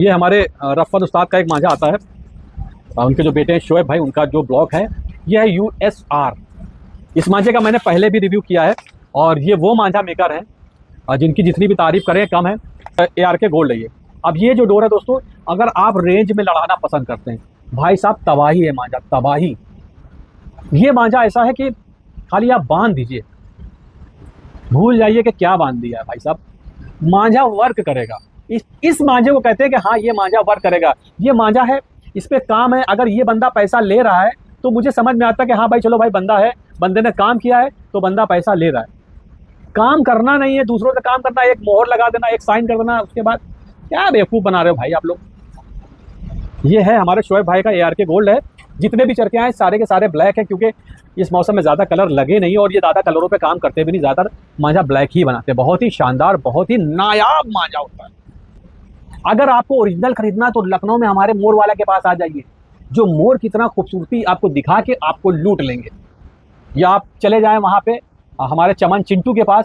ये हमारे रफ़त उस्ताद का एक मांझा आता है। उनके जो बेटे हैं शोएब भाई, उनका जो ब्लॉग है ये है USR। इस मांझे का मैंने पहले भी रिव्यू किया है और ये वो मांझा मेकर हैं जिनकी जितनी भी तारीफ करें कम है। ARK गोल्ड है ये। अब ये जो डोर है दोस्तों, अगर आप रेंज में लड़ाना पसंद करते हैं, भाई साहब तबाही है मांझा, तबाही। ये मांझा ऐसा है कि खाली आप बांध दीजिए, भूल जाइए कि क्या बांध दिया है भाई साहब, मांझा वर्क करेगा। इस मांझे को कहते हैं कि हाँ ये मांझा वर्क करेगा। ये मांझा है, इस पे काम है। अगर ये बंदा पैसा ले रहा है तो मुझे समझ में आता है कि हाँ भाई चलो भाई बंदा है, बंदे ने काम किया है तो बंदा पैसा ले रहा है। काम करना नहीं है, दूसरों से काम करना, एक मोहर लगा देना, एक साइन कर देना, उसके बाद क्या बेवकूफ़ बना रहे हो भाई आप लोग। ये है हमारे शोएब भाई का ARK गोल्ड है। जितने भी चरखे हैं सारे के सारे ब्लैक है, क्योंकि इस मौसम में ज़्यादा कलर लगे नहीं और ये ज़्यादा कलरों पे काम करते भी नहीं, ज़्यादातर मांझा ब्लैक ही बनाते हैं। बहुत ही शानदार, बहुत ही नायाब मांझा होता है। अगर आपको ओरिजिनल खरीदना है तो लखनऊ में हमारे मोर वाला के पास आ जाइए, जो मोर की तरह खूबसूरती आपको दिखा के आपको लूट लेंगे। या आप चले जाएं वहाँ पे हमारे चमन चिंटू के पास,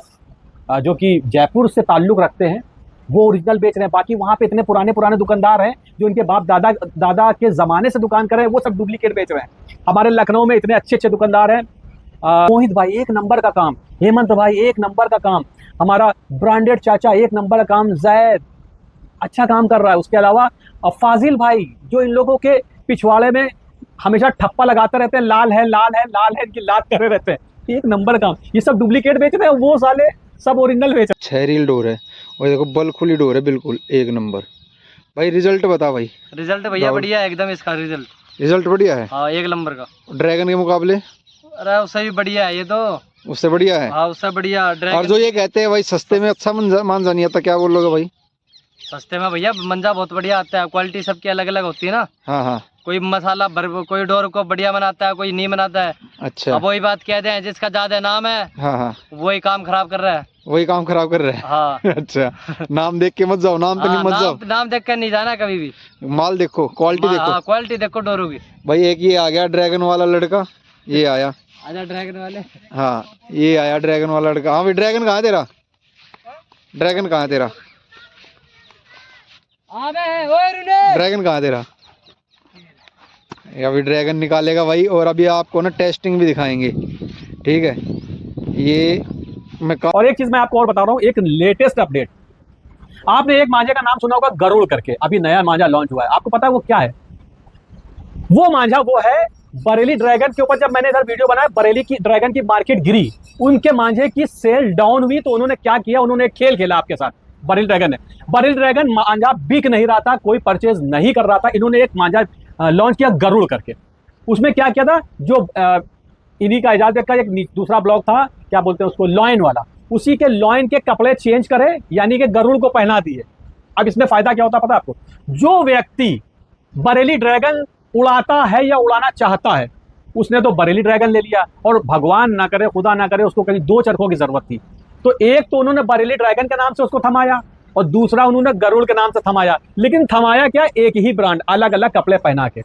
जो कि जयपुर से ताल्लुक़ रखते हैं, वो ओरिजिनल बेच रहे हैं। बाकी वहाँ पे इतने पुराने पुराने दुकानदार हैं जो इनके बाप दादा के ज़माने से दुकान कर रहे हैं, वो सब डुप्लीकेट बेच रहे हैं। हमारे लखनऊ में इतने अच्छे अच्छे दुकानदार हैं। मोहित भाई एक नंबर का काम, हेमंत भाई एक नंबर का काम, हमारा ब्रांडेड चाचा एक नंबर का काम, जैद अच्छा काम कर रहा है। उसके अलावा फाजिल भाई जो इन लोगों के पिछवाड़े में हमेशा ठप्पा लगाते रहते हैं, लाल है लाल है लाल है, इनकी लात करे रहते हैं, एक नंबर काम। ये सब डुप्लीकेट बेच रहे हैं, वो साले सब ओरिजिनल बेच रहे हैं। 6 रील डोर है और देखो बल खुली डोर है, बिल्कुल एक नंबर। भाई रिजल्ट बता भाई। रिजल्ट भैया बढ़िया है एकदम, इसका रिजल्ट बढ़िया है। हाँ एक नंबर का। ड्रैगन के मुकाबले अरे उससे भी बढ़िया है ये तो, उससे बढ़िया है। हाँ उससे बढ़िया। और जो ये कहते हैं भाई सस्ते में अच्छा मांझा नहीं आता, क्या बोलोगे भाई? सस्ते में भैया मंजा बहुत बढ़िया आता है, क्वालिटी सबकी अलग अलग होती है ना। हाँ हाँ। कोई मसाला कोई डोर को बढ़िया बनाता है, कोई नहीं बनाता है। अच्छा। अब वही बात कहते हैं, जिसका ज्यादा नाम है हाँ हाँ वही काम खराब कर रहा है। वही काम खराब कर रहे हैं। हाँ अच्छा, नाम देख के मत जाओ, नाम पे नहीं मत जाओ। नाम देख कर नहीं जाना कभी भी। माल देखो, क्वालिटी देखो। हाँ क्वालिटी देखो डोरों की। भाई एक ये आ गया ड्रैगन वाला लड़का, ये आया। आजा ड्रैगन वाले। हाँ ये आया ड्रैगन वाला लड़का। हाँ भाई ड्रैगन कहाँ है तेरा? ड्रैगन कहाँ है तेरा? ड्रैगन कहाँ है तेरा? अभी ड्रैगन निकालेगा भाई, और अभी आपको ना टेस्टिंग भी दिखाएंगे, ठीक है? ये और एक चीज मैं आपको और बता रहा हूँ, एक लेटेस्ट अपडेट। आपने एक मांझे का नाम सुना होगा गरुड़ करके, अभी नया मांझा लॉन्च हुआ है। आपको पता है वो क्या है? वो मांझा वो है बरेली ड्रैगन के ऊपर। जब मैंने इधर वीडियो बनाया, बरेली की ड्रैगन की मार्केट गिरी, उनके मांझे की सेल डाउन हुई, तो उन्होंने क्या किया, उन्होंने एक खेल खेला आपके साथ। बरेली ड्रैगन ने, बरेली ड्रैगन मांझा बिक नहीं रहा था, कोई परचेज नहीं कर रहा था, इन्होंने एक मांझा लॉन्च किया गरुड़ करके। उसमें क्या किया था, जो इन्हीं का एजाज का एक दूसरा ब्लॉग था, क्या बोलते हैं उसको, लॉइन वाला, उसी के लॉइन के कपड़े चेंज करे, यानी कि गरुड़ को पहना दिए। अब इसमें फायदा क्या होता है पता है आपको? जो व्यक्ति बरेली ड्रैगन उड़ाता है या उड़ाना चाहता है, उसने तो बरेली ड्रैगन ले लिया, और भगवान ना करे, खुदा ना करे, उसको कहीं 2 चरखों की जरूरत थी। तो एक तो उन्होंने बरेली ड्रैगन के नाम से उसको थमाया, और दूसरा उन्होंने गरुड़ के नाम से थमाया। लेकिन थमाया क्या, एक ही ब्रांड, अलग अलग कपड़े पहना के।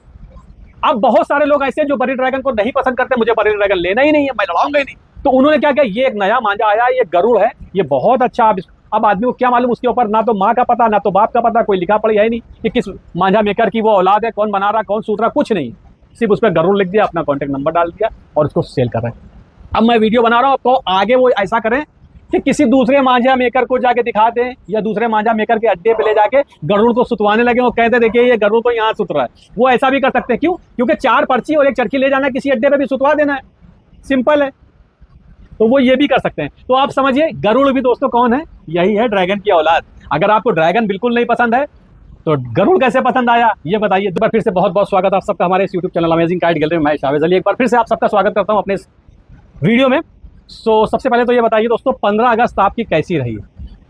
अब बहुत सारे लोग ऐसे हैं जो बरेली ड्रैगन को नहीं पसंद करते, मुझे बरेली ड्रैगन लेना ही नहीं है, मैं लड़ाऊंगा ही नहीं। तो उन्होंने क्या किया, ये एक नया मांझा आया है, ये गरुड़ है, ये बहुत अच्छा। अब आदमी को क्या मालूम, उसके ऊपर ना तो माँ का पता ना तो बाप का पता, कोई लिखा पढ़ी है नहीं कि किस मांझा मेकर की वो औलाद है, कौन बना रहा, कौन सूत रहा, कुछ नहीं। सिर्फ उस पर गरुड़ लिख दिया, अपना कॉन्टेक्ट नंबर डाल दिया और उसको सेल कर रहे हैं। अब मैं वीडियो बना रहा हूँ, तो आगे वो ऐसा करें कि किसी दूसरे मांझा मेकर को जाके दिखा दें, या दूसरे मांझा मेकर के अड्डे पे ले जाके गरुड़ को सुतवाने लगे, वो कहते देखिए ये गरुड़ तो यहाँ सुत रहा है। वो ऐसा भी कर सकते हैं, क्यों? क्योंकि 4 पर्ची और 1 चरखी ले जाना, किसी अड्डे पे भी सुतवा देना है, सिंपल है। तो वो ये भी कर सकते हैं। तो आप समझिए गरुड़ भी दोस्तों कौन है, यही है ड्रैगन की औलाद। अगर आपको ड्रैगन बिल्कुल नहीं पसंद है तो गरुड़ कैसे पसंद आया, ये बताइए। एक बार फिर से बहुत बहुत स्वागत आप सबका हमारे इस YouTube channel amazing kite gallery में। मैं शावेज अली एक बार फिर से आप सबका स्वागत करता हूँ अपने इस वीडियो में। सबसे पहले तो ये बताइए दोस्तों, 15 अगस्त आपकी कैसी रही?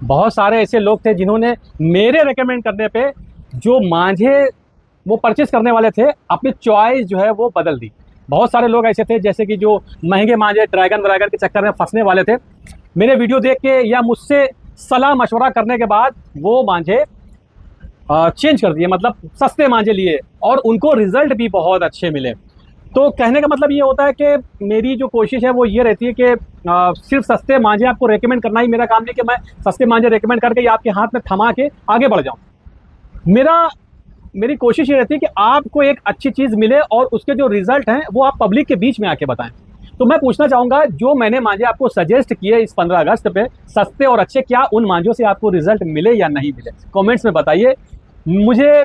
बहुत सारे ऐसे लोग थे जिन्होंने मेरे रेकमेंड करने पे जो मांझे वो परचेस करने वाले थे, अपनी चॉइस जो है वो बदल दी। बहुत सारे लोग ऐसे थे जैसे कि जो महंगे मांझे ड्रैगन के चक्कर में फंसने वाले थे, मेरे वीडियो देख के या मुझसे सलाह मशवरा करने के बाद वो मांझे चेंज कर दिए, मतलब सस्ते मांझे लिए, और उनको रिजल्ट भी बहुत अच्छे मिले। तो कहने का मतलब ये होता है कि मेरी जो कोशिश है वो ये रहती है कि सिर्फ सस्ते मांझे आपको रेकमेंड करना ही मेरा काम नहीं, कि मैं सस्ते मांझे रेकमेंड करके या आपके हाथ में थमा के आगे बढ़ जाऊं। मेरी कोशिश ये रहती है कि आपको एक अच्छी चीज़ मिले और उसके जो रिजल्ट हैं वो आप पब्लिक के बीच में आके बताएं। तो मैं पूछना चाहूँगा, जो मैंने मांझे आपको सजेस्ट किए इस 15 अगस्त पे, सस्ते और अच्छे, क्या उन मांझों से आपको रिजल्ट मिले या नहीं मिले? कमेंट्स में बताइए मुझे।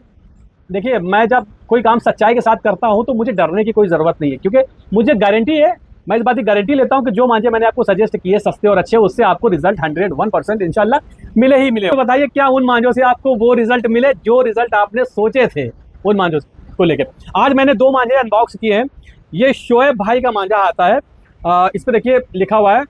देखिए, मैं जब कोई काम सच्चाई के साथ करता हूँ तो मुझे डरने की कोई ज़रूरत नहीं है, क्योंकि मुझे गारंटी है, मैं इस बात की गारंटी लेता हूँ कि जो मांझे मैंने आपको सजेस्ट किए सस्ते और अच्छे, उससे आपको रिजल्ट 101% इंशाल्लाह मिले ही मिले। तो बताइए, क्या उन मांझों से आपको वो रिजल्ट मिले जो रिजल्ट आपने सोचे थे उन मांझों को लेकर? आज मैंने 2 मांझे अनबॉक्स किए हैं। ये शोएब भाई का मांझा आता है, इस पर देखिए लिखा हुआ है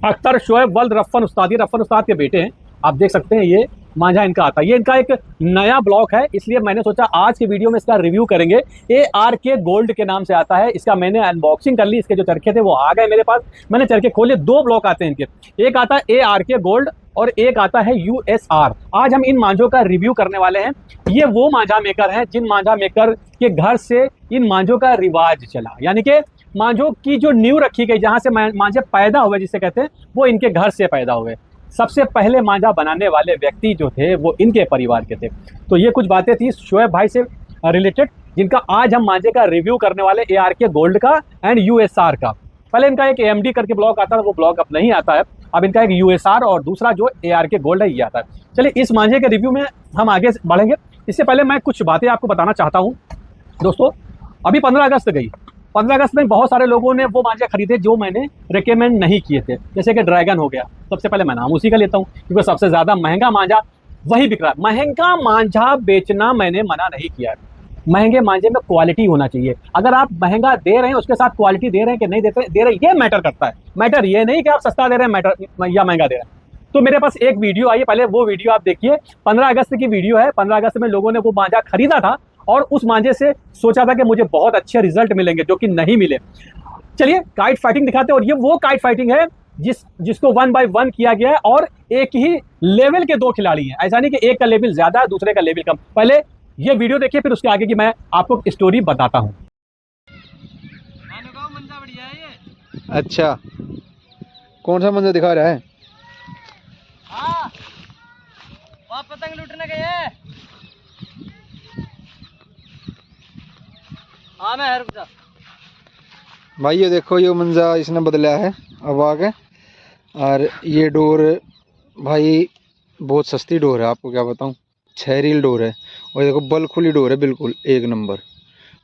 अख्तर शोएब वल्द रफ़न उस्ताद। ये रफ़न उस्ताद के बेटे हैं, आप देख सकते हैं। ये मांझा इनका आता है, ये इनका एक नया ब्लॉक है, इसलिए मैंने सोचा आज की वीडियो में इसका रिव्यू करेंगे। ARK गोल्ड के नाम से आता है। इसका मैंने अनबॉक्सिंग कर ली, इसके जो चरखे थे वो आ गए मेरे पास, मैंने चरखे खोले। 2 ब्लॉक आते हैं इनके, एक आता है ARK गोल्ड और एक आता है USR। आज हम इन मांझों का रिव्यू करने वाले हैं। ये वो मांझा मेकर हैं जिन मांझा मेकर के घर से इन मांझों का रिवाज चला, यानी कि मांझों की जो नींव रखी गई, जहां से मांझे पैदा हुए जिसे कहते हैं, वो इनके घर से पैदा हुए। सबसे पहले मांझा बनाने वाले व्यक्ति जो थे वो इनके परिवार के थे। तो ये कुछ बातें थी शोएब भाई से रिलेटेड, जिनका आज हम मांझे का रिव्यू करने वाले, ARK गोल्ड का एंड USR का। पहले इनका एक AMD करके ब्लॉक आता था, वो ब्लॉक अब नहीं आता है। अब इनका एक USR और दूसरा जो ARK गोल्ड है ये आता है। चलिए इस मांझे के रिव्यू में हम आगे बढ़ेंगे। इससे पहले मैं कुछ बातें आपको बताना चाहता हूँ। दोस्तों, अभी 15 अगस्त गई। 15 अगस्त में बहुत सारे लोगों ने वो मांझे खरीदे जो मैंने रिकमेंड नहीं किए थे, जैसे कि ड्रैगन हो गया। सबसे पहले मैं नाम उसी का लेता हूँ, क्योंकि सबसे ज़्यादा महंगा मांझा वही बिक रहा है। महंगा मांझा बेचना मैंने मना नहीं किया है। महंगे मांझे में क्वालिटी होना चाहिए। अगर आप महंगा दे रहे हैं, उसके साथ क्वालिटी दे रहे हैं कि नहीं दे रहे, ये मैटर करता है। मैटर ये नहीं कि आप सस्ता दे रहे हैं मैटर या महंगा दे रहे हैं। तो मेरे पास एक वीडियो आई है, पहले वो वीडियो आप देखिए। 15 अगस्त की वीडियो है। 15 अगस्त में लोगों ने वो मांझा खरीदा था और उस मांझे से सोचा था कि मुझे बहुत अच्छे रिजल्ट मिलेंगे, जो कि नहीं मिले। चलिए काइट फाइटिंग दिखाते हैं। और ये वो काइट फाइटिंग है जिसको 1 by 1 किया गया है, और एक ही लेवल के 2 खिलाड़ी हैं। ऐसा नहीं कि एक का लेवल ज्यादा है दूसरे का लेवल कम। पहले ये वीडियो देखिए, फिर उसके आगे की मैं आपको स्टोरी बताता हूँ। अच्छा, कौन सा मंजर दिखा रहा है? हाँ, वहाँ पतंग लूटने गए। हाँ मैं हर भाई ये देखो, ये मंजा इसने बदला है अब आगे। और ये डोर भाई बहुत सस्ती डोर है, आपको क्या बताऊं। 6 रील डोर है और देखो बल खुली डोर है, बिल्कुल 1 नंबर।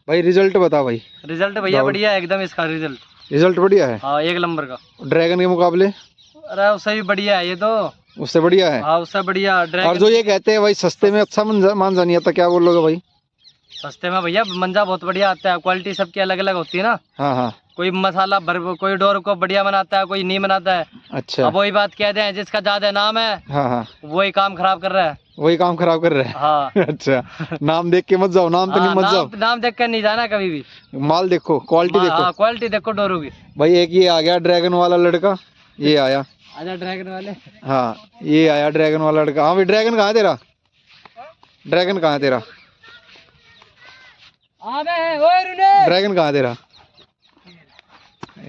भाई रिजल्ट बता भाई। रिजल्ट भैया बढ़िया है एकदम, इसका रिजल्ट बढ़िया है। हाँ 1 नंबर का। ड्रैगन के मुकाबले अरे उससे भी बढ़िया है ये तो। उससे बढ़िया है। हाँ उससे बढ़िया। और जो ये कहते हैं भाई सस्ते में अच्छा मांझा नहीं आता, क्या बोल लोगे भाई? सस्ते में भैया मंजा बहुत बढ़िया आता है। क्वालिटी सबकी अलग अलग होती है ना। हाँ हाँ। कोई मसाला कोई डोर को बढ़िया बनाता है, कोई नहीं बनाता है। अच्छा, अब वही बात कह दें, जिसका ज्यादा नाम है हाँ हाँ, वही काम खराब कर रहा है। वही काम खराब कर रहा है। हाँ अच्छा, नाम देख के मत जाओ, नाम पे नहीं मत जाओ। नाम देख कर नहीं जाना कभी भी। माल देखो, क्वालिटी देखो। हाँ क्वालिटी देखो डोरों की। भाई एक ये आ गया ड्रैगन वाला लड़का, ये आया। आजा ड्रैगन वाले। हाँ ये आया ड्रैगन वाला लड़का। हाँ भाई ड्रैगन कहाँ है तेरा? ड्रैगन कहाँ है तेरा? ड्रैगन कहाँ है तेरा?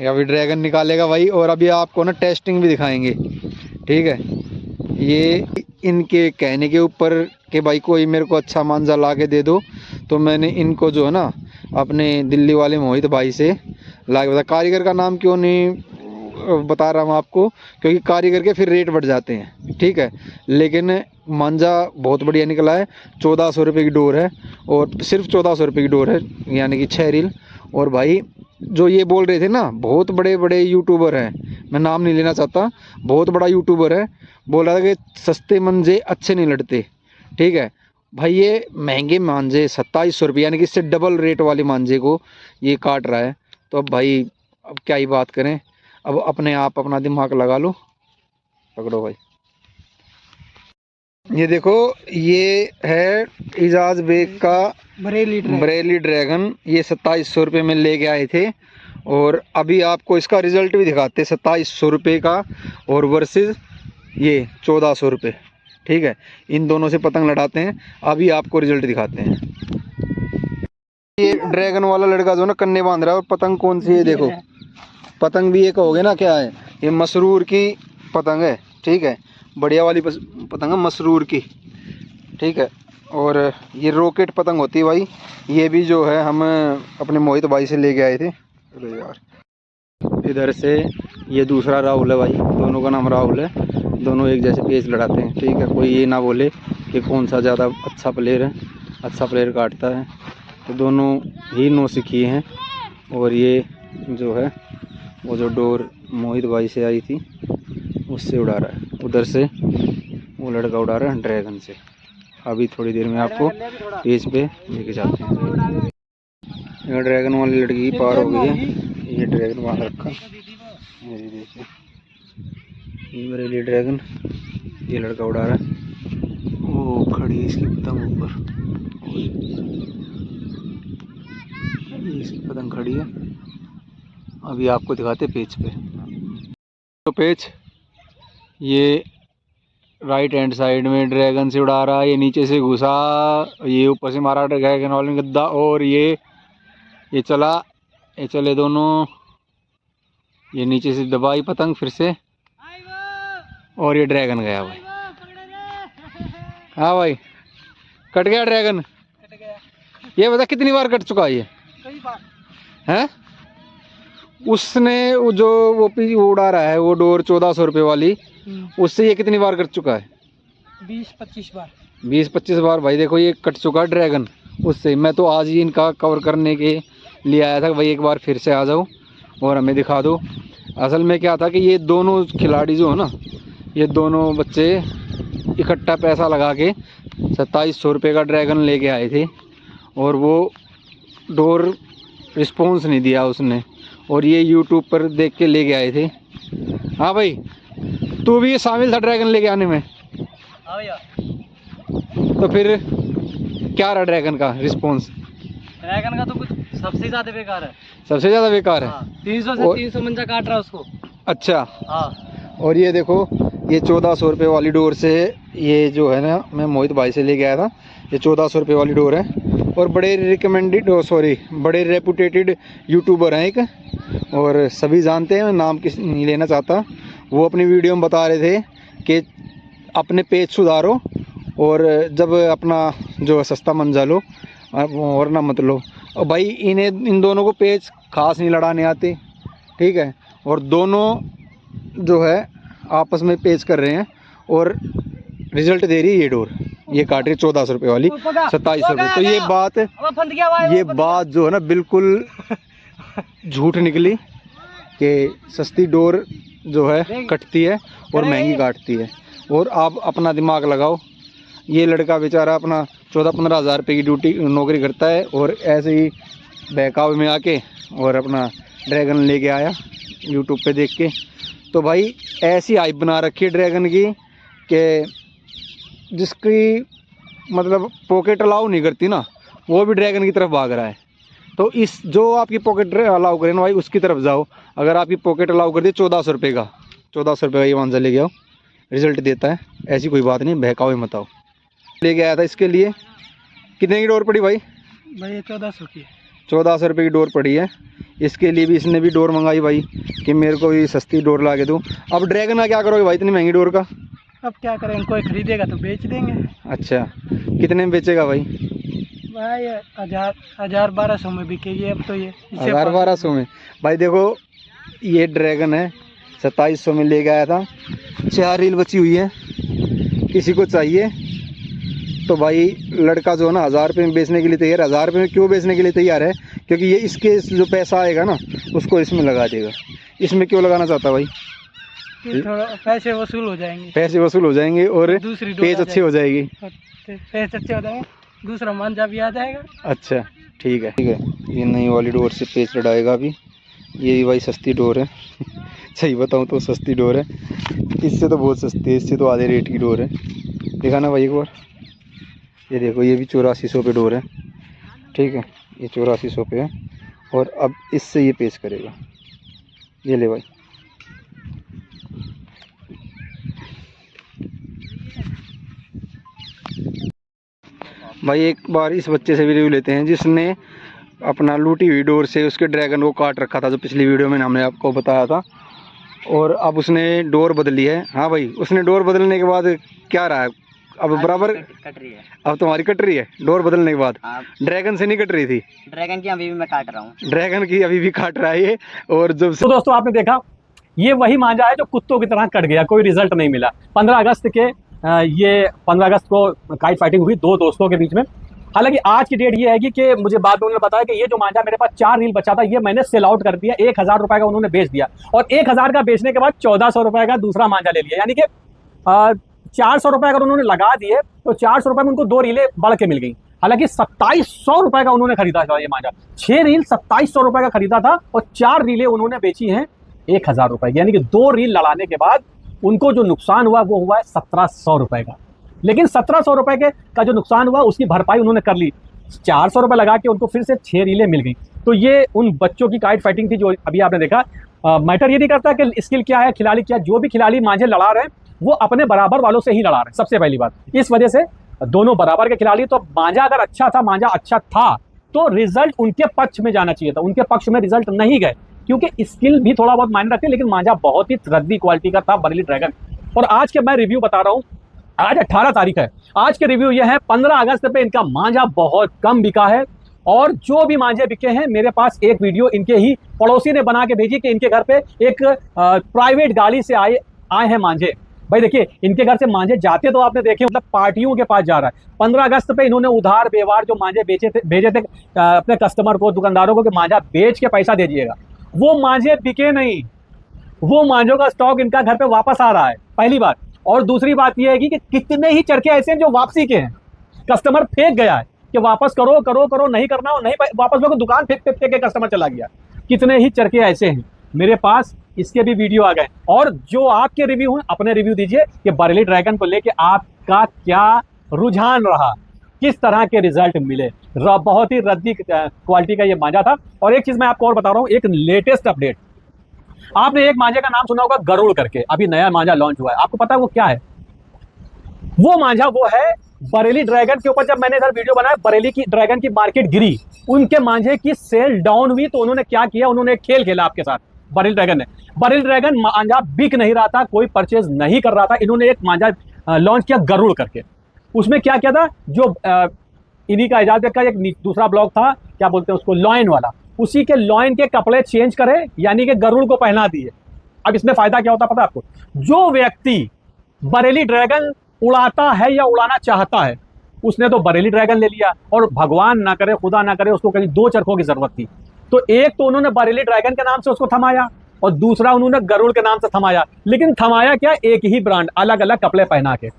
अभी ड्रैगन निकालेगा भाई, और अभी आपको ना टेस्टिंग भी दिखाएंगे, ठीक है। ये इनके कहने के ऊपर कि भाई कोई मेरे को अच्छा मांझा ला के दे दो, तो मैंने इनको जो है ना अपने दिल्ली वाले मोहित भाई से ला के बता। कारीगर का नाम क्यों नहीं बता रहा हूँ आपको, क्योंकि कारीगर के फिर रेट बढ़ जाते हैं, ठीक है। लेकिन मांझा बहुत बढ़िया निकला है। 1400 रुपये की डोर है, और सिर्फ 1400 रुपये की डोर है, यानी कि 6 रील। और भाई जो ये बोल रहे थे ना, बहुत बड़े बड़े यूट्यूबर हैं, मैं नाम नहीं लेना चाहता, बहुत बड़ा यूट्यूबर है, बोल रहा था कि सस्ते मांझे अच्छे नहीं लड़ते, ठीक है। भाई ये महंगे मांझे 2700 रुपये, यानी कि इससे डबल रेट वाले मांझे को ये काट रहा है। तो अब भाई अब क्या ही बात करें, अब अपने आप अपना दिमाग लगा लो। पकड़ो भाई, ये देखो, ये है इजाज बेग का बरेली ड्रैगन। ये 2700 रुपये में लेके आए थे, और अभी आपको इसका रिजल्ट भी दिखाते हैं। 2700 रुपये का और वर्सेस ये 1400 रुपये, ठीक है। इन दोनों से पतंग लड़ाते हैं, अभी आपको रिजल्ट दिखाते हैं। ये ड्रैगन वाला लड़का जो ना कन्ने बांध रहा है, और पतंग कौन सी है देखो, पतंग भी एक हो गया ना, क्या है ये? मसरूर की पतंग है, ठीक है। बढ़िया वाली पतंग है मसरूर की, ठीक है। और ये रॉकेट पतंग होती है भाई, ये भी जो है हम अपने मोहित भाई से लेके आए थे। अरे यार, इधर से ये दूसरा राहुल है भाई, दोनों का नाम राहुल है, दोनों एक जैसे पेच लड़ाते हैं। ठीक है, कोई ये ना बोले कि कौन सा ज़्यादा अच्छा प्लेयर है, अच्छा प्लेयर काटता है। तो दोनों ही नो सीखी हैं। और ये जो है वो जो डोर मोहित भाई से आई थी उससे उड़ा रहा है, उधर से वो लड़का उड़ा रहा है ड्रैगन से। अभी थोड़ी देर में आपको पेज पे लेके जाते हैं। ये ड्रैगन वाली लड़की पार हो गई है, ये ड्रैगन वहाँ रखा, मेरी देखिए ये मेरे लिए ड्रैगन, ये लड़का उड़ा रहा है, वो खड़ी है इसकी पतंग ऊपर, इसकी पतंग खड़ी है। अभी आपको दिखाते पेज पे। तो पेज ये राइट हैंड साइड में ड्रैगन से उड़ा रहा है, ये नीचे से घुसा, ये ऊपर से मारा ड्रैगन वाले ने गद्दा, और ये चला, ये चले दोनों, ये नीचे से दबाई पतंग फिर से, और ये ड्रैगन गया भाई। हाँ भाई, कट गया ड्रैगन। ये बता कितनी बार कट चुका है ये? कई बार है। उसने वो उड़ा रहा है वो डोर 1400 रुपये वाली, उससे ये कितनी बार कट चुका है? 20-25 बार। 20-25 बार भाई। देखो ये कट चुका है ड्रैगन उससे। मैं तो आज ही इनका कवर करने के लिए आया था भाई, एक बार फिर से आ जाओ और हमें दिखा दो। असल में क्या था कि ये दोनों खिलाड़ी जो है ना, ये दोनों बच्चे इकट्ठा पैसा लगा के 2700 रुपये का ड्रैगन लेके आए थे, और वो डोर रिस्पॉन्स नहीं दिया उसने, और ये यूट्यूब पर देख के लेके आए थे। हाँ भाई, तू भी शामिल था ड्रैगन लेके आने में? हाँ भैया। तो फिर क्या रहा ड्रैगन का रिस्पॉन्स? ड्रैगन का तो कुछ सबसे ज़्यादा बेकार है, सबसे ज़्यादा बेकार है। 300 से 300 मंजा काट रहा है उसको। अच्छा। हाँ। और ये देखो, ये 1400 रुपये वाली डोर से, ये जो है ना मैं मोहित भाई से लेके आया था, ये 1400 रुपये वाली डोर है। और बड़े रिकमेंडेड, बड़े रेपुटेटेड यूट्यूबर हैं एक, और सभी जानते हैं, मैं नाम किस नहीं लेना चाहता। वो अपनी वीडियो में बता रहे थे कि अपने पेज सुधारो, और जब अपना जो सस्ता मंजा लो और ना मत लो। और भाई इन दोनों को पेज खास नहीं लड़ाने आते, ठीक है, और दोनों जो है आपस में पेज कर रहे हैं, और रिजल्ट दे रही है ये डोर। ये काट रही 1400 रुपये वाली 2700 रुपये। तो ये बात जो है ना बिल्कुल झूठ निकली कि सस्ती डोर जो है कटती है और महंगी काटती है। और आप अपना दिमाग लगाओ, ये लड़का बेचारा अपना 14-15 हज़ार रुपये की ड्यूटी नौकरी करता है, और ऐसे ही बहकावे में आके और अपना ड्रैगन लेके आया यूट्यूब पे देख के। तो भाई ऐसी हाइप बना रखी है ड्रैगन की कि जिसकी मतलब पॉकेट अलाउ नहीं करती ना, वो भी ड्रैगन की तरफ भाग रहा है। तो इस जो आपकी पॉकेट अलाउ करे ना भाई, उसकी तरफ जाओ। अगर आपकी पॉकेट अलाउ कर दी 1400 रुपये का, 1400 रुपये का ये मांझा लेके आओ, रिजल्ट देता है। ऐसी कोई बात नहीं, बहकावे मत आओ। लेके आया था इसके लिए। कितने की डोर पड़ी भाई? भाई 1400 की। 1400 रुपये की डोर पड़ी है। इसके लिए भी इसने भी डोर मंगाई भाई कि मेरे को भी सस्ती डोर ला के दो। अब ड्रैगन का क्या करोगे भाई इतनी महंगी डोर का? अब क्या करें, कोई खरीदेगा तो बेच देंगे। अच्छा, कितने में बेचेगा भाई? भाई 1000-1200 में बिकेगी अब तो ये। 1000-1200 में? भाई देखो ये ड्रैगन है 2700 में ले गया था, 4 रील बची हुई है, किसी को चाहिए तो भाई लड़का जो है ना 1000 रुपये में बेचने के लिए तैयार। 1000 रुपये में क्यों बेचने के लिए तैयार है? क्योंकि ये इसके जो पैसा आएगा ना उसको इसमें लगा देगा। इसमें क्यों लगाना चाहता भाई? थोड़ा पैसे वसूल हो जाएंगे। पैसे वसूल हो जाएंगे और दूसरी पेज अच्छी हो जाएगी। पेज अच्छे हो जाएंगे, दूसरा मांझा भी आ जाएगा। अच्छा ठीक है ठीक है। ये नई वाली डोर से पेज लड़ाएगा अभी। ये भाई सस्ती डोर है सही बताऊँ तो सस्ती डोर है, इससे तो बहुत सस्ती है, इससे तो आधे रेट की डोर है। देखा ना भाई एक बार, ये देखो ये भी 8400 पे डोर है, ठीक है, ये 8400 पे है। और अब इससे ये पेश करेगा। ये ले भाई, भाई एक बार इस बच्चे से भी रिव्यू लेते हैं जिसने अपना लूटी हुई डोर से उसके ड्रैगन को काट रखा था, जो पिछली वीडियो में हमने आपको बताया था। और अब उसने डोर बदली है। हाँ भाई, उसने डोर बदलने के बाद क्या रहा है अब बराबर कट रही है। अब तुम्हारी कट रही है डोर बदलने के बाद। हाँ, ड्रैगन से नहीं कट रही थी, ड्रैगन की अभी भी मैं काट रहा हूँ। ड्रैगन की अभी भी काट रहा है ये। और जब से तो दोस्तों आपने देखा, ये वही मांझा है जो कुत्तों की तरह कट गया, कोई रिजल्ट नहीं मिला। 15 अगस्त के ये 15 अगस्त को काइट फाइटिंग हुई दो दोस्तों के बीच में। हालांकि आज की डेट ये है कि मुझे बाद में उन्होंने बताया कि ये जो मांझा मेरे पास 4 रील बचा था, ये मैंने सेल आउट कर दिया। 1000 रुपए का उन्होंने बेच दिया और 1000 का बेचने के बाद 1400 रुपए का दूसरा मांझा ले लिया। यानी कि 400 रुपए अगर उन्होंने लगा दिए तो 400 रुपए में उनको 2 रीलें बढ़ के मिल गई। हालांकि 2700 रुपए का उन्होंने खरीदा था ये मांझा। 6 रील 2700 रुपए का खरीदा था और 4 रीलें उन्होंने बेची हैं 1000 रुपए की। यानी कि 2 रील लड़ाने के बाद उनको जो नुकसान हुआ वो हुआ है 1700 रुपए का। लेकिन 1700 रुपए का जो नुकसान हुआ उसकी भरपाई उन्होंने कर ली। 400 रुपए लगा के उनको फिर से 6 रीलें मिल गई। तो ये उन बच्चों की काइट फाइटिंग थी जो अभी आपने देखा। मैटर ये नहीं करता कि स्किल क्या है, खिलाड़ी क्या है। जो भी खिलाड़ी मांझे लड़ा रहे हैं वो अपने बराबर वालों से ही लड़ा रहे हैं, सबसे पहली बात। इस वजह से दोनों बराबर के खिलाड़ी। तो मांझा अगर अच्छा था, मांझा अच्छा था तो रिजल्ट उनके पक्ष में जाना चाहिए था। उनके पक्ष में रिजल्ट नहीं गए क्योंकि स्किल भी थोड़ा बहुत मायने रखते, लेकिन मांझा बहुत ही रद्दी क्वालिटी का था, बरेली ड्रैगन। और आज के मैं रिव्यू बता रहा हूँ, आज 18 तारीख है। आज के रिव्यू यह है 15 अगस्त पे इनका मांझा बहुत कम बिका है। और जो भी मांझे बिके हैं, मेरे पास एक वीडियो इनके ही पड़ोसी ने बना के भेजी कि इनके घर पे एक प्राइवेट गाड़ी से आए हैं मांझे। भाई देखिए, इनके घर से मांझे जाते तो आपने देखे, मतलब पार्टियों के पास जा रहा है। 15 अगस्त पे इन्होंने उधार व्यवहार जो मांझे भेजे थे अपने कस्टमर को, दुकानदारों को कि मांझा बेच के पैसा दे दीजिएगा। वो मांझे बिके नहीं, वो मांझों का स्टॉक इनका घर पे वापस आ रहा है, पहली बात। और दूसरी बात यह है कि कितने ही चरखे ऐसे हैं जो वापसी के हैं, कस्टमर फेंक गया है कि वापस करो करो करो, नहीं करना हो नहीं वापस लोग दुकान फेंक फेंक के कस्टमर चला गया। कितने ही चरखे ऐसे हैं मेरे पास, इसके भी वीडियो आ गए। और जो आपके रिव्यू हैं, अपने रिव्यू दीजिए कि बरेली ड्रैगन को लेके आपका क्या रुझान रहा, किस तरह के रिजल्ट मिले। बहुत ही रद्दी क्वालिटी का ये मांझा था। और एक चीज मैं आपको और बता रहा हूँ, एक लेटेस्ट अपडेट। आपने एक मांझे का नाम सुना होगा गरुड़ करके, अभी नया मांझा लॉन्च हुआ है। आपको पता है वो क्या है? वो मांझा वो है बरेली ड्रैगन के ऊपर। जब मैंने इधर वीडियो बनाया, बरेली की ड्रैगन की मार्केट गिरी, उनके मांझे की सेल डाउन हुई, तो उन्होंने क्या किया, उन्होंने एक खेल खेला आपके साथ। बरेली ड्रैगन ने, बरेली ड्रैगन मांझा बिक नहीं रहा था, कोई परचेज नहीं कर रहा था। इन्होंने एक मांझा लॉन्च किया गरुड़ करके। उसमें क्या किया था, जो इन्हीं का इजाजत का एक दूसरा ब्लॉग था, क्या बोलते हैं उसको, लॉइन वाला, उसी के लॉइन के कपड़े चेंज करे, यानी कि गरुड़ को पहना दिए। अब इसमें फायदा क्या होता है पता है आपको? जो व्यक्ति बरेली ड्रैगन उड़ाता है या उड़ाना चाहता है, उसने तो बरेली ड्रैगन ले लिया, और भगवान ना करे, खुदा ना करे, उसको कहीं 2 चरखों की जरूरत थी। तो एक तो उन्होंने बरेली ड्रैगन के नाम से उसको थमाया और दूसरा उन्होंने गरुड़ के नाम से थमाया। लेकिन थमाया क्या, एक ही ब्रांड, अलग अलग कपड़े पहना के।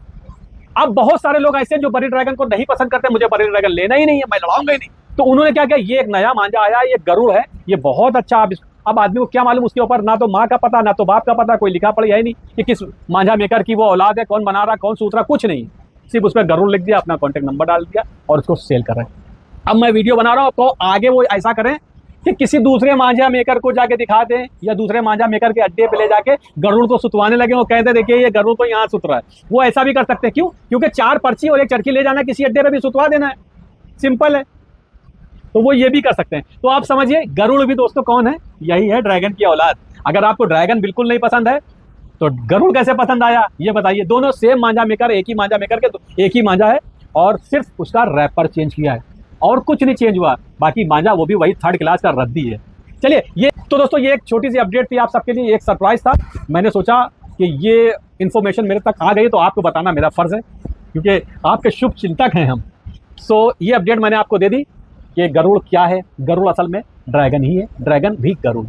अब बहुत सारे लोग ऐसे हैं जो बरेली ड्रैगन को नहीं पसंद करते, मुझे बरेली ड्रैगन लेना ही नहीं है, मैं लड़ाऊंगा ही नहीं। तो उन्होंने क्या किया, ये एक नया मांझा आया, ये गरुड़ है, ये बहुत अच्छा। अब आदमी को क्या मालूम, उसके ऊपर ना तो माँ का पता ना तो बाप का पता, कोई लिखा पढ़ी है नहीं कि किस मांझा मेकर की वो औलाद है, कौन बना रहा, कौन सूत रहा, कुछ नहीं। सिर्फ उस पर गरुड़ लिख दिया, अपना कॉन्टेक्ट नंबर डाल दिया और उसको सेल कर रहे हैं। अब मैं वीडियो बना रहा हूँ, तो आगे वो ऐसा करें कि किसी दूसरे मांझा मेकर को जाके दिखा दें, या दूसरे मांझा मेकर के अड्डे पे ले जाके गरुड़ को सुतवाने लगे, वो कहते देखिए ये गरुड़ तो यहाँ सुत रहा है। वो ऐसा भी कर सकते हैं, क्यों? क्योंकि 4 पर्ची और 1 चरखी ले जाना, किसी अड्डे पे भी सुतवा देना है, सिंपल है। तो वो ये भी कर सकते हैं। तो आप समझिए, गरुड़ भी दोस्तों कौन है, यही है ड्रैगन की औलाद। अगर आपको ड्रैगन बिल्कुल नहीं पसंद है तो गरुड़ कैसे पसंद आया, ये बताइए। दोनों सेम मांझा मेकर, एक ही मांझा मेकर के, तो एक ही मांझा है, और सिर्फ उसका रैपर चेंज किया है और कुछ नहीं चेंज हुआ। बाकी मांझा वो भी वही 3rd क्लास का रद्दी है। चलिए, ये तो दोस्तों ये एक छोटी सी अपडेट थी आप सबके लिए, एक सरप्राइज था। मैंने सोचा कि ये इन्फॉर्मेशन मेरे तक आ गई तो आपको बताना मेरा फर्ज है, क्योंकि आपके शुभ चिंतक हैं हम। सो ये अपडेट मैंने आपको दे दी कि गरुड़ क्या है। गरुड़ असल में ड्रैगन ही है, ड्रैगन भी गरुड़,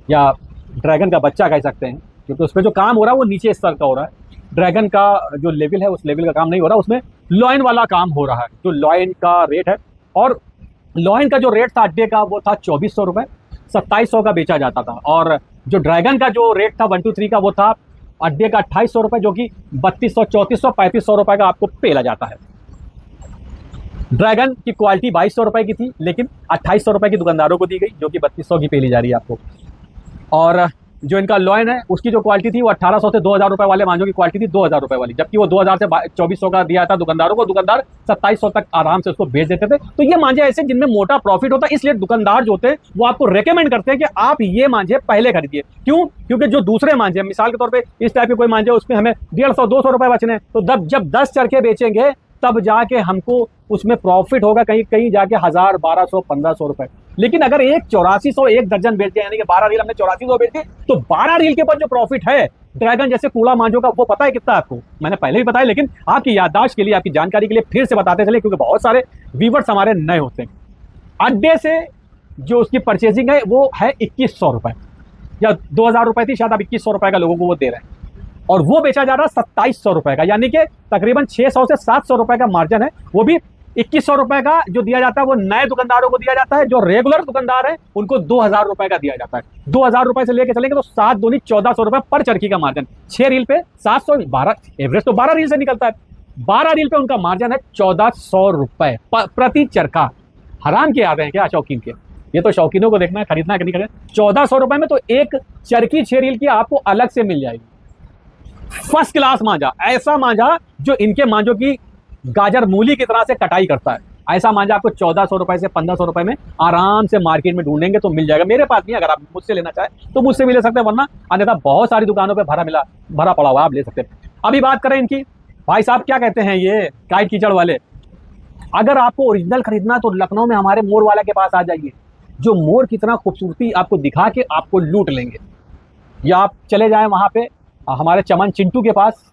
या ड्रैगन का बच्चा कह सकते हैं, क्योंकि उसमें जो काम हो रहा है वो नीचे स्तर का हो रहा है। ड्रैगन का जो लेवल है उस लेवल का काम नहीं हो रहा, उसमें लॉइन वाला काम हो रहा है। जो लॉइन का रेट है, और लॉइन का जो रेट था अड्डे का वो था 2400 रुपये, 2700 का बेचा जाता था। और जो ड्रैगन का जो रेट था 1 2 3 का, वो था अड्डे का 2800 रुपये, जो कि 3200 3400 3500 रुपये का आपको पेला जाता है। ड्रैगन की क्वालिटी 2200 रुपये की थी, लेकिन 2800 रुपये की दुकानदारों को दी गई, जो कि 3200 की पेली जा रही है आपको। और जो इनका लॉयन है उसकी जो क्वालिटी थी वो 1800 से 2000 रुपए वाले मांझों की क्वालिटी थी 2000 रुपए वाली, जबकि वो 2000 से 2400 का दिया था दुकानदारों को, दुकानदार 2700 तक आराम से उसको बेच देते थे। तो ये मांझे ऐसे जिनमें मोटा प्रॉफिट होता है, इसलिए दुकानदार जो होते हैं वो आपको रेकमेंड करते हैं कि आप ये मांझे पहले खरीदिए। क्यों? क्योंकि जो दूसरे मांझे, मिसाल के तौर पर इस टाइप के कोई मांझे उसमें हमें 150-200 रुपए बचने, तो जब 10 चरखे बेचेंगे तब जाके हमको उसमें प्रॉफिट होगा कहीं कहीं जाके 1000, 1200-1500 रुपए। लेकिन अगर एक 8400 एक दर्जन बेच दिया, यानी कि 12 रील हमने 8400 बेच दी, तो 12 रील के ऊपर जो प्रॉफिट है ड्रैगन जैसे कूड़ा मांझों का, वो पता है कितना आपको? मैंने पहले भी बताया, लेकिन आपकी याददाश्त के लिए, आपकी जानकारी के लिए फिर से बताते चले, क्योंकि बहुत सारे व्यूवर्स हमारे नए होते हैं। अड्डे से जो उसकी परचेजिंग है वो है 2100 रुपए या 2000 रुपए थी शायद, अब 2100 रुपए का लोगों को वो दे रहे हैं, और वो बेचा जा रहा है 2700 रुपए का, यानी कि तकरीबन 600 से 700 रुपए का मार्जिन है। वो भी 2100 रुपए का जो दिया जाता है वो नए दुकानदारों को दिया जाता है, जो रेगुलर दुकानदार है उनको 2000 रुपए का दिया जाता है। 2000 रुपए से लेके चलेंगे तो 7 दूनी 1400 रुपए पर चरखी का मार्जिन। 6 रील पे 700, 12 एवरेज तो 12 रील से निकलता है, 12 रील पे उनका मार्जिन है 1400 रुपए प्रति चरखा। हराम के आ रहे हैं क्या शौकीन के? ये तो शौकीनों को देखना है, खरीदना है कि नहीं खरीदना। 1400 रुपए में तो एक चरखी 6 रील की आपको अलग से मिल जाएगी। फर्स्ट क्लास मांझा, ऐसा मांझा जो इनके मांझों की गाजर मूली की तरह से कटाई करता है, ऐसा मांझा आपको 1400 रुपए से 1500 रुपए में आराम से मार्केट में ढूंढेंगे तो मिल जाएगा। मेरे पास नहीं, अगर आप मुझसे लेना चाहें तो मुझसे भी ले सकते हैं, वरना अन्यथा बहुत सारी दुकानों पे भरा पड़ा हुआ, आप ले सकते हैं। अभी बात करें इनकी, भाई साहब क्या कहते हैं ये काइट कीचड़ वाले, अगर आपको ओरिजिनल खरीदना तो लखनऊ में हमारे मोर वाला के पास आ जाइए, जो मोर की तरह खूबसूरती आपको दिखा के आपको लूट लेंगे। या आप चले जाएं वहाँ पे हमारे चमन चिंटू के पास,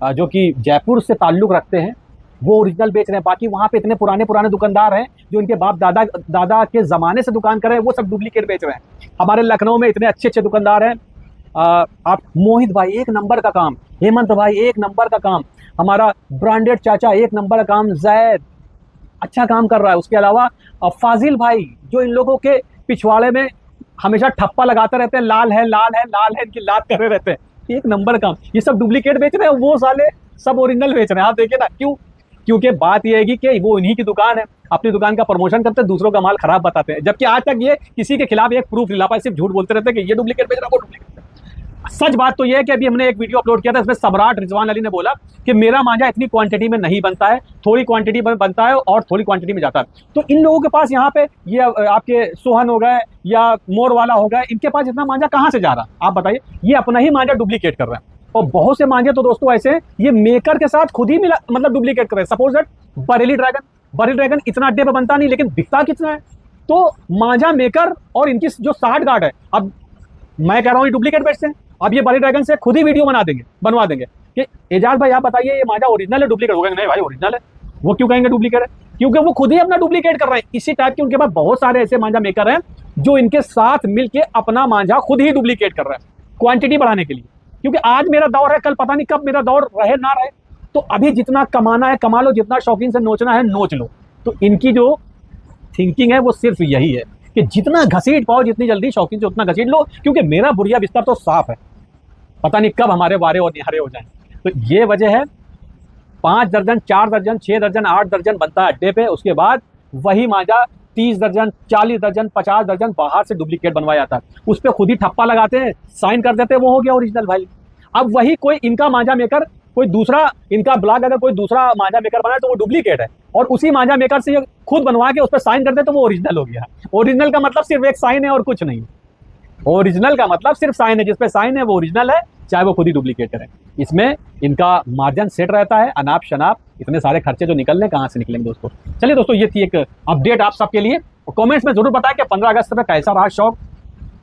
जो कि जयपुर से ताल्लुक़ रखते हैं, वो ओरिजिनल बेच रहे हैं। बाकी वहाँ पे इतने पुराने दुकानदार हैं जो इनके बाप दादा के ज़माने से दुकान कर रहे हैं, वो सब डुप्लीकेट बेच रहे हैं। हमारे लखनऊ में इतने अच्छे दुकानदार हैं। आप मोहित भाई एक नंबर का काम, हेमंत भाई एक नंबर का काम, हमारा ब्रांडेड चाचा एक नंबर का काम, जैद अच्छा काम कर रहा है। उसके अलावा फाजिल भाई जो इन लोगों के पिछवाड़े में हमेशा ठप्पा लगाते रहते हैं, लाल है लाल है लाल है, इनकी लात करे रहते हैं, एक नंबर काम। ये सब डुप्लीकेट बेच रहे हैं, वो साले सब ओरिजिनल बेच रहे हैं। आप देखिए ना, क्यों? क्योंकि बात यह है कि वो इन्हीं की दुकान है, अपनी दुकान का प्रमोशन करते हैं, दूसरों का माल खराब बताते हैं, जबकि आज तक ये किसी के खिलाफ एक प्रूफ नहीं ला पाए, सिर्फ झूठ बोलते रहते हैं कि ये डुप्लीकेट बेच रहा है, वो डुप्लीकेट। सच बात तो यह है कि अभी हमने एक वीडियो अपलोड किया था, इसमें सम्राट रिजवान अली ने बोला कि मेरा मांझा इतनी क्वांटिटी में नहीं बनता है, थोड़ी क्वांटिटी में बनता है और थोड़ी क्वांटिटी में जाता है। तो इन लोगों के पास यहाँ पे ये आपके सोहन हो गए या मोर वाला हो गए, इनके पास इतना मांझा कहाँ से जा रहा? आप बताइए। ये अपना ही मांझा डुप्लीकेट कर रहे हैं। और बहुत से मांझे तो दोस्तों ऐसे हैं, ये मेकर के साथ खुद ही मिला, मतलब डुप्लीकेट कर रहे हैं। सपोज दैट बरेली ड्रैगन इतना अड्डे पे बनता नहीं, लेकिन बिकता कितना है। तो मांझा मेकर और इनकी जो 60 गार्ड है, अब मैं कह रहा हूँ ये डुप्लीकेट बेचते हैं। अब ये बरेली ड्रैगन से खुद ही वीडियो बनवा देंगे कि एजाज भाई आप बताइए ये मांझा ओरिजिनल है डुप्लीकेट? हो गए नहीं भाई ओरिजिनल है। वो क्यों कहेंगे डुप्लीकेट है? क्योंकि वो खुद ही अपना डुप्लीकेट कर रहे हैं। इसी टाइप के उनके पास बहुत सारे ऐसे मांझा मेकर हैं जो इनके साथ मिलके अपना मांझा खुद ही डुप्लीकेट कर रहे हैं क्वांटिटी बढ़ाने के लिए। क्योंकि आज मेरा दौर है, कल पता नहीं कब मेरा दौर रहे ना रहे, तो अभी जितना कमाना है कमा लो, जितना शौकीन से नोचना है नोच लो। तो इनकी जो थिंकिंग है वो सिर्फ यही है कि जितना घसीट पाओ, जितनी जल्दी शौकीन से उतना घसीट लो, क्योंकि मेरा बुढ़िया बिस्तर तो साफ है, पता नहीं कब हमारे वारे और निहारे हो जाएं। तो ये वजह है 5 दर्जन 4 दर्जन 6 दर्जन 8 दर्जन बनता है अड्डे पे, उसके बाद वही मांझा 30 दर्जन 40 दर्जन 50 दर्जन बाहर से डुप्लीकेट बनवाया जाता है। उस पर खुद ही ठप्पा लगाते हैं, साइन कर देते हैं, वो हो गया ओरिजिनल भाई। अब वही कोई इनका मांझा मेकर, कोई दूसरा इनका ब्लॉग अगर कोई दूसरा मांझा मेकर बनाए तो वो डुप्लीकेट है, और उसी मांझा मेकर से खुद बनवा के उस पर साइन कर दे तो वो ओरिजिनल हो गया। ओरिजिनल का मतलब सिर्फ एक साइन है और कुछ नहीं। ओरिजिनल का मतलब सिर्फ साइन है, जिसपे साइन है वो ओरिजिनल है, चाहे वो खुद ही डुप्लीकेट करें। इसमें इनका मार्जिन सेट रहता है, अनाप शनाप इतने सारे खर्चे जो निकलने कहाँ से निकलेंगे दोस्तों। चलिए दोस्तों, ये थी एक अपडेट आप सबके लिए। कमेंट्स में जरूर बताएं कि 15 अगस्त में कैसा रहा शौक,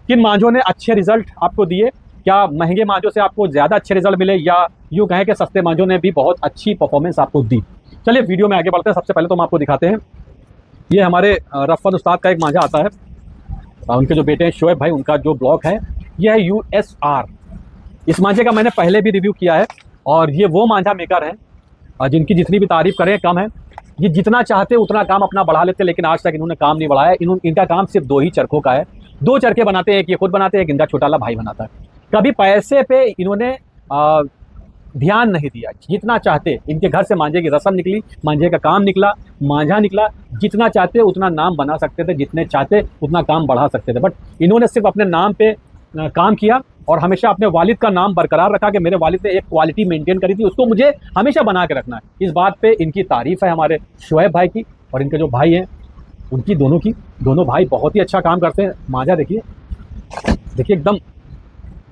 किन मांझों ने अच्छे रिजल्ट आपको दिए, क्या महंगे मांझों से आपको ज़्यादा अच्छे रिजल्ट मिले, या यूँ कहें कि सस्ते मांझों ने भी बहुत अच्छी परफॉर्मेंस आपको दी। चलिए वीडियो में आगे बढ़ते हैं। सबसे पहले तो हम आपको दिखाते हैं, ये हमारे रफ़त उस्ताद का एक मांझा आता है, उनके जो बेटे हैं शोएब भाई, उनका जो ब्लॉग है ये है USR। इस मांझे का मैंने पहले भी रिव्यू किया है, और ये वो मांझा मेकर हैं जिनकी जितनी भी तारीफ़ करें कम है। ये जितना चाहते उतना काम अपना बढ़ा लेते, लेकिन आज तक इन्होंने काम नहीं बढ़ाया। इनका काम सिर्फ 2 ही चरखों का है, 2 चरखे बनाते हैं, एक ये खुद बनाते हैं, एक इनका छोटा वाला भाई बनाता है। कभी पैसे पे इन्होंने ध्यान नहीं दिया। जितना चाहते इनके घर से मांझे की रस्म निकली, मांझे का काम निकला, मांझा निकला। जितना चाहते उतना नाम बना सकते थे, जितने चाहते उतना काम बढ़ा सकते थे, बट इन्होंने सिर्फ अपने नाम पे काम किया। और हमेशा अपने वालिद का नाम बरकरार रखा कि मेरे वालिद ने एक क्वालिटी मेंटेन करी थी, उसको मुझे हमेशा बना के रखना है। इस बात पे इनकी तारीफ़ है हमारे शोएब भाई की और इनके जो भाई हैं उनकी, दोनों भाई बहुत ही अच्छा काम करते हैं। मांझा देखिए एकदम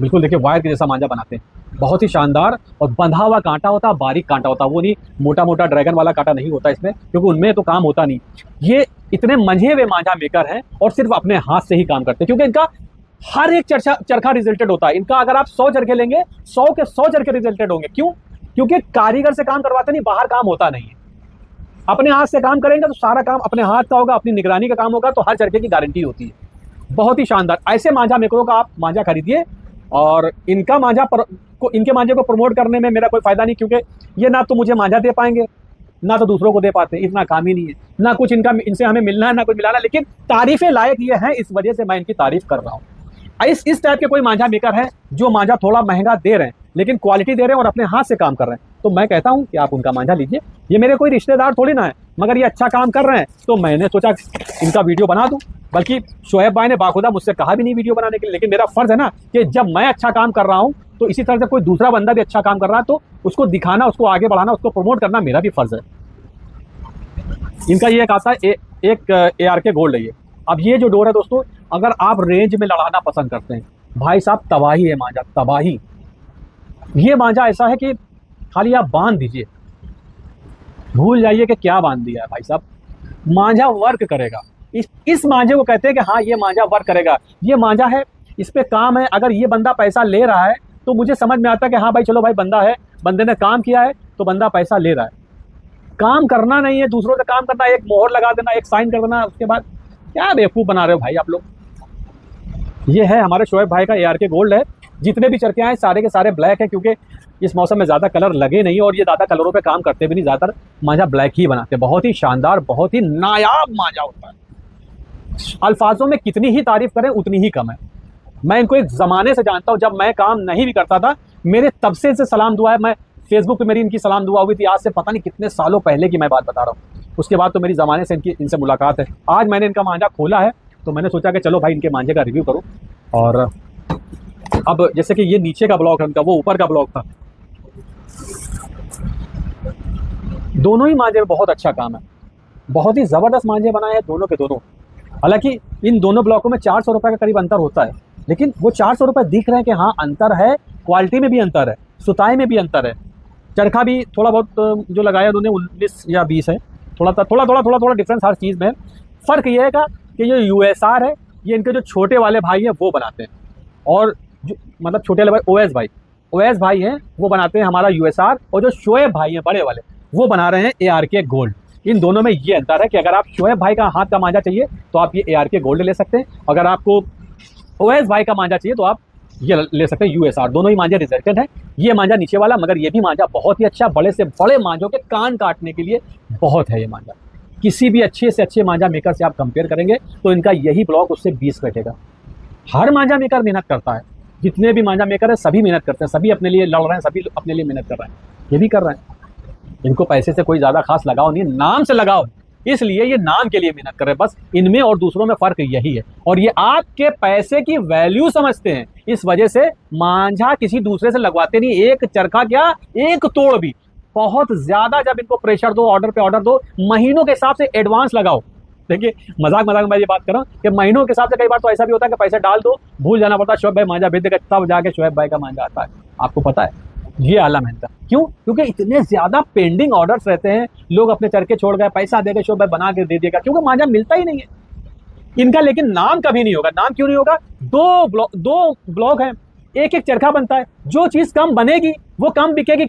बिल्कुल देखिए वायर के जैसा मांझा बनाते हैं, बहुत ही शानदार। और बंधा हुआ कांटा होता है, बारीक कांटा होता है, वो नहीं मोटा मोटा ड्रैगन वाला कांटा नहीं होता इसमें, क्योंकि उनमें तो काम होता नहीं। ये इतने मंझे हुए मांझा मेकर हैं और सिर्फ अपने हाथ से ही काम करते हैं, क्योंकि इनका हर एक चरखा रिजल्टेड होता है। इनका अगर आप 100 चरखे लेंगे 100 के 100 चरखे रिजल्टेड होंगे। क्यों? क्योंकि कारीगर से काम करवाते नहीं, बाहर काम होता नहीं है। अपने हाथ से काम करेंगे तो सारा काम अपने हाथ का होगा, अपनी निगरानी का काम होगा, तो हर चरखे की गारंटी होती है। बहुत ही शानदार ऐसे मांझा मेकरों का आप मांझा खरीदिए। और इनका इनके मांझे को प्रमोट करने में मेरा कोई फायदा नहीं, क्योंकि ये ना तो मुझे मांझा दे पाएंगे ना तो दूसरों को दे पाते, इतना काम ही नहीं है, ना कुछ इनसे हमें मिलना है ना कुछ मिलाना। लेकिन तारीफें लायक ये हैं, इस वजह से मैं इनकी तारीफ कर रहा हूँ। इस टाइप के कोई मांझा मेकर है जो मांझा थोड़ा महंगा दे रहे हैं लेकिन क्वालिटी दे रहे हैं और अपने हाथ से काम कर रहे हैं, तो मैं कहता हूं कि आप उनका मांझा लीजिए। ये मेरे कोई रिश्तेदार थोड़ी ना है, मगर ये अच्छा काम कर रहे हैं तो मैंने सोचा इनका वीडियो बना दूं। बल्कि शोएब भाई ने बाखुदा मुझसे कहा भी नहीं वीडियो बनाने के लिए, लेकिन मेरा फर्ज है ना कि जब मैं अच्छा काम कर रहा हूं तो इसी तरह से कोई दूसरा बंदा भी अच्छा काम कर रहा है तो उसको दिखाना, उसको आगे बढ़ाना, उसको प्रमोट करना मेरा भी फर्ज है। इनका ये एक आता है एक ARK गोल्ड है ये। अब ये जो डोर है दोस्तों, अगर आप रेंज में लड़ाना पसंद करते हैं, भाई साहब तबाही है मांझा, तबाही। ये मांझा ऐसा है कि खाली आप बांध दीजिए, भूल जाइए कि क्या बांध दिया है भाई साहब, मांझा वर्क करेगा। इस मांझे को कहते हैं कि हाँ ये मांझा वर्क करेगा। ये मांझा है, इस पे काम है। अगर ये बंदा पैसा ले रहा है तो मुझे समझ में आता है कि हाँ भाई चलो भाई बंदा है, बंदे ने काम किया है तो बंदा पैसा ले रहा है। काम करना नहीं है, दूसरों से काम करना, एक मोहर लगा देना, एक साइन कर देना, उसके बाद क्या बेवकूफ़ बना रहे हो भाई आप लोग। ये है हमारे शोएब भाई का ARK गोल्ड है। जितने भी चरखे हैं सारे के सारे ब्लैक है, क्योंकि इस मौसम में ज़्यादा कलर लगे नहीं और ये ज़्यादा कलरों पे काम करते भी नहीं, ज़्यादातर मांझा ब्लैक ही बनाते हैं। बहुत ही शानदार, बहुत ही नायाब मांझा होता है। अल्फाजों में कितनी ही तारीफ करें उतनी ही कम है। मैं इनको एक ज़माने से जानता हूँ, जब मैं काम नहीं भी करता था मेरे तब से इनसे सलाम दुआ है। मैं फेसबुक पे मेरी इनकी सलाम दुआ हुई थी, आज से पता नहीं कितने सालों पहले की मैं बात बता रहा हूँ। उसके बाद तो मेरी ज़माने से इनसे मुलाकात है। आज मैंने इनका मांझा खोला है तो मैंने सोचा कि चलो भाई इनके मांझे का रिव्यू करूँ। और अब जैसे कि ये नीचे का ब्लॉक है उनका, वो ऊपर का ब्लॉक था, दोनों ही मांझे में बहुत अच्छा काम है, बहुत ही ज़बरदस्त मांझे बनाए हैं दोनों के दोनों। हालांकि इन दोनों ब्लॉकों में 400 रुपये का करीब अंतर होता है, लेकिन वो 400 रुपये दिख रहे हैं कि हाँ अंतर है, क्वालिटी में भी अंतर है, सुताई में भी अंतर है, चरखा भी थोड़ा बहुत जो लगाया उन्होंने 19 या 20 है, थोड़ा डिफरेंस हर चीज़ में। फ़र्क ये है कि ये USR है, ये इनके जो छोटे वाले भाई हैं वो बनाते हैं, और जो मतलब छोटे वाले भाई OS भाई हैं वो बनाते हैं हमारा USR, और जो शोएब भाई हैं बड़े वाले वो बना रहे हैं ARK गोल्ड। इन दोनों में ये अंतर है कि अगर आप शोएब भाई का हाथ का मांझा चाहिए तो आप ये ARK गोल्ड ले सकते हैं, अगर आपको OS भाई का मांझा चाहिए तो आप ये ले सकते हैं USR। दोनों ही मांझे रिजल्टेड हैं। ये मांझा नीचे वाला, मगर ये भी मांझा बहुत ही अच्छा, बड़े से बड़े मांझों के कान काटने के लिए बहुत है ये मांझा। किसी भी अच्छे से अच्छे मांझा मेकर से आप कंपेयर करेंगे तो इनका यही ब्लॉक उससे 20 बैठेगा। हर मांझा मेकर मेहनत करता है, जितने भी मांझा मेकर है सभी मेहनत करते हैं, सभी अपने लिए लड़ रहे हैं, सभी अपने लिए मेहनत कर रहे हैं, ये भी कर रहे हैं। इनको पैसे से कोई ज़्यादा खास लगाव नहीं है, नाम से लगाव है, इसलिए ये नाम के लिए मेहनत कर रहे हैं। बस इनमें और दूसरों में फ़र्क यही है, और ये आपके पैसे की वैल्यू समझते हैं, इस वजह से मांझा किसी दूसरे से लगवाते नहीं। एक चरखा क्या, एक तोड़ भी, बहुत ज़्यादा जब इनको प्रेशर दो, ऑर्डर पे ऑर्डर दो, महीनों के हिसाब से एडवांस लगाओ। देखिए मजाक में मैं ये बात कर रहा हूँ कि महीनों के हिसाब से कई बार तो ऐसा भी होता है कि पैसे डाल दो, भूल जाना पड़ता है, शोएब भाई मांझा भेज देगा, तब जाके शोएब भाई का मांझा आता है। आपको पता है ये आला मेहनत। क्यों? क्योंकि इतने ज़्यादा पेंडिंग ऑर्डर्स रहते हैं, लोग अपने चरखे छोड़ गए, पैसा दे के शोएब भाई बना के दे देगा, क्योंकि मांझा मिलता ही नहीं है इनका। लेकिन नाम कभी नहीं होगा। नाम क्यों नहीं होगा? दो ब्लॉक हैं, एक एक चरखा बनता है। जो चीज़ कम बनेगी वो कम बिकेगी,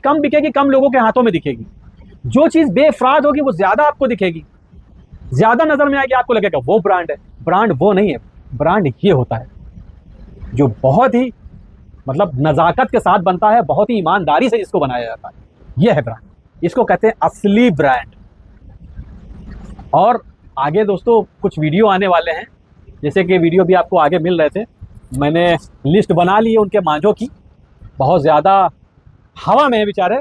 कम लोगों के हाथों में दिखेगी। जो चीज़ बेफराद होगी वो ज़्यादा आपको दिखेगी, ज़्यादा नज़र में आएगी, आपको लगेगा वो ब्रांड है। ब्रांड वो नहीं है, ब्रांड ये होता है जो बहुत ही मतलब नज़ाकत के साथ बनता है, बहुत ही ईमानदारी से इसको बनाया जाता है। ये है ब्रांड, इसको कहते हैं असली ब्रांड। और आगे दोस्तों कुछ वीडियो आने वाले हैं, जैसे कि वीडियो भी आपको आगे मिल रहे थे, मैंने लिस्ट बना ली है उनके मांझों की। बहुत ज़्यादा हवा में है बेचारे,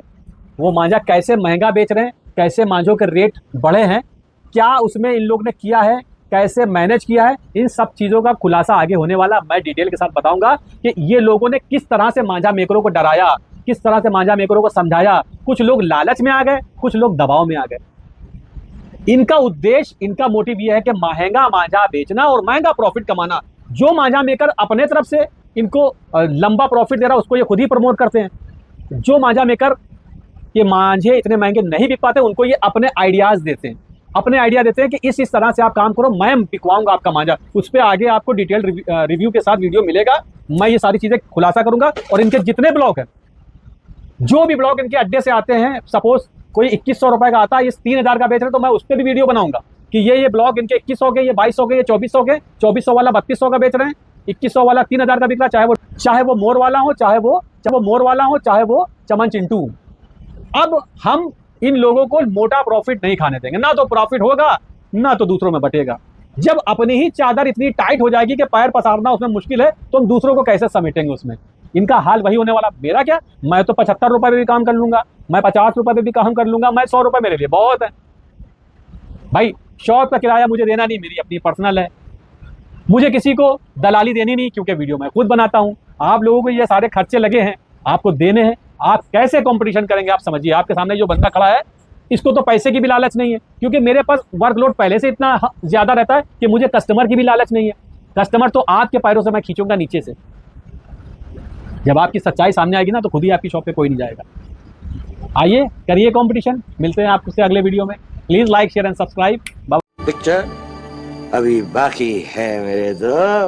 वो मांझा कैसे महंगा बेच रहे हैं, कैसे मांझों के रेट बढ़े हैं, क्या उसमें इन लोग ने किया है, कैसे मैनेज किया है, इन सब चीज़ों का खुलासा आगे होने वाला। मैं डिटेल के साथ बताऊंगा कि ये लोगों ने किस तरह से मांझा मेकरों को डराया, किस तरह से मांझा मेकरों को समझाया। कुछ लोग लालच में आ गए, कुछ लोग दबाव में आ गए। इनका उद्देश्य, इनका मोटिव ये है कि महंगा मांझा बेचना और महंगा प्रॉफिट कमाना। जो मांझा मेकर अपने तरफ से इनको लंबा प्रॉफिट दे रहा है, उसको ये खुद ही प्रमोट करते हैं। जो मांझा मेकर ये मांझे इतने महंगे नहीं बिक पाते, उनको ये अपने आइडियाज़ देते हैं, अपने आइडिया देते हैं कि इस तरह से आप काम करो, मैं बिकवाऊंगा आपका मांझा। उस पर आगे आपको डिटेल रिव्यू के साथ वीडियो मिलेगा। मैं ये सारी चीज़ें खुलासा करूंगा। और इनके जितने ब्लॉग हैं, जो भी ब्लॉग इनके अड्डे से आते हैं, सपोज कोई 2100 रुपए का आता है, ये 3000 का बेच रहे हैं, तो मैं उस पर भी वीडियो बनाऊंगा कि ये ब्लॉग इनके 2100 के, ये 2200 के, ये 2400 के, 2400 वाला 3200 का बेच रहे हैं, 2100 वाला 3000 का बिक रहा है, चाहे वो मोर वाला हो, चाहे वो मोर वाला हो, चाहे वो चमन चिंटू। अब हम इन लोगों को मोटा प्रॉफिट नहीं खाने देंगे, ना तो प्रॉफिट होगा, ना तो दूसरों में बटेगा। जब अपनी ही चादर इतनी टाइट हो जाएगी कि पैर पसारना उसमें मुश्किल है, तो हम दूसरों को कैसे समेटेंगे उसमें। इनका हाल वही होने वाला। मेरा क्या, मैं तो 75 रुपए में भी काम कर लूंगा, मैं 50 रुपए में भी काम कर लूंगा, मैं 100 रुपए मेरे लिए बहुत है भाई। शॉप का किराया मुझे देना नहीं, मेरी अपनी पर्सनल है। मुझे किसी को दलाली देनी नहीं, क्योंकि वीडियो मैं खुद बनाता हूं। आप लोगों को ये सारे खर्चे लगे हैं, आपको देने हैं। आप कैसे कंपटीशन करेंगे, आप समझिए। आपके सामने जो बंदा खड़ा है, इसको तो पैसे की भी लालच नहीं है, क्योंकि मेरे पास वर्कलोड पहले से इतना ज्यादा रहता है कि मुझे कस्टमर की भी लालच नहीं है। कस्टमर तो आपके पैरों से मैं खींचूंगा नीचे से। जब आपकी सच्चाई सामने आएगी ना, तो खुद ही आपकी शॉप पे कोई नहीं जाएगा। आइए करिए कंपटीशन। मिलते हैं आपसे अगले वीडियो में। Please like, share and subscribe. Picture अभी बाकी है मेरे दोस्त।